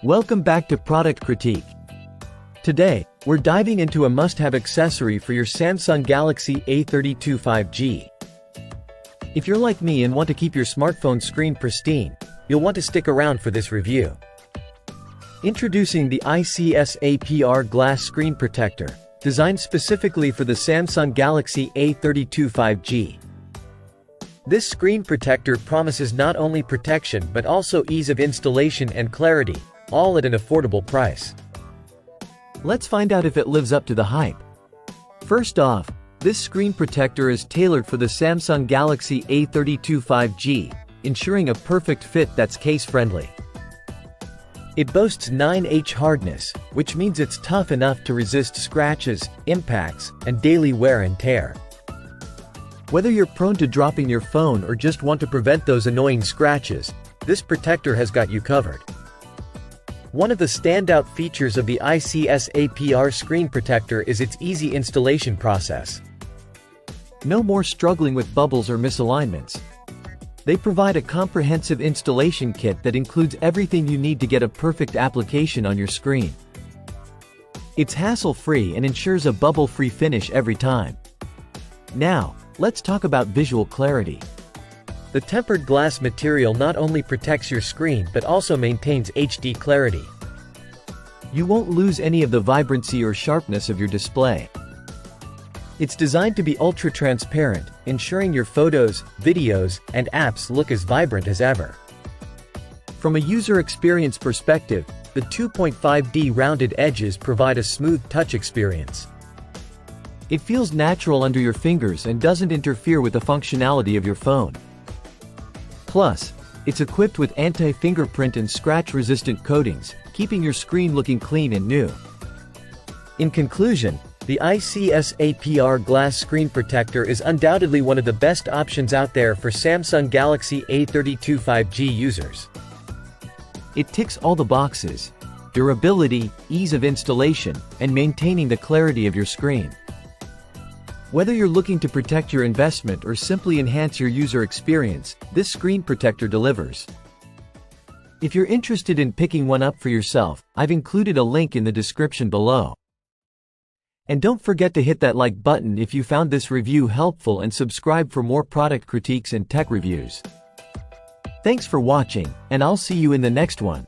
Welcome back to Product Critique. Today, we're diving into a must-have accessory for your Samsung Galaxy A32 5G. If you're like me and want to keep your smartphone screen pristine, you'll want to stick around for this review. Introducing the iCsapr glass screen protector, designed specifically for the Samsung Galaxy A32 5G. This screen protector promises not only protection but also ease of installation and clarity, all at an affordable price. Let's find out if it lives up to the hype. First off, this screen protector is tailored for the Samsung Galaxy A32 5G, ensuring a perfect fit that's case-friendly. It boasts 9H hardness, which means it's tough enough to resist scratches, impacts, and daily wear and tear. Whether you're prone to dropping your phone or just want to prevent those annoying scratches, this protector has got you covered. One of the standout features of the iCsapr screen protector is its easy installation process. No more struggling with bubbles or misalignments. They provide a comprehensive installation kit that includes everything you need to get a perfect application on your screen. It's hassle-free and ensures a bubble-free finish every time. Now, let's talk about visual clarity. The tempered glass material not only protects your screen but also maintains HD clarity. You won't lose any of the vibrancy or sharpness of your display. It's designed to be ultra-transparent, ensuring your photos, videos, and apps look as vibrant as ever. From a user experience perspective, the 2.5D rounded edges provide a smooth touch experience. It feels natural under your fingers and doesn't interfere with the functionality of your phone. Plus, it's equipped with anti-fingerprint and scratch-resistant coatings, keeping your screen looking clean and new. In conclusion, the iCsapr glass screen protector is undoubtedly one of the best options out there for Samsung Galaxy A32 5G users. It ticks all the boxes: durability, ease of installation, and maintaining the clarity of your screen. Whether you're looking to protect your investment or simply enhance your user experience, this screen protector delivers. If you're interested in picking one up for yourself, I've included a link in the description below. And don't forget to hit that like button if you found this review helpful and subscribe for more product critiques and tech reviews. Thanks for watching, and I'll see you in the next one.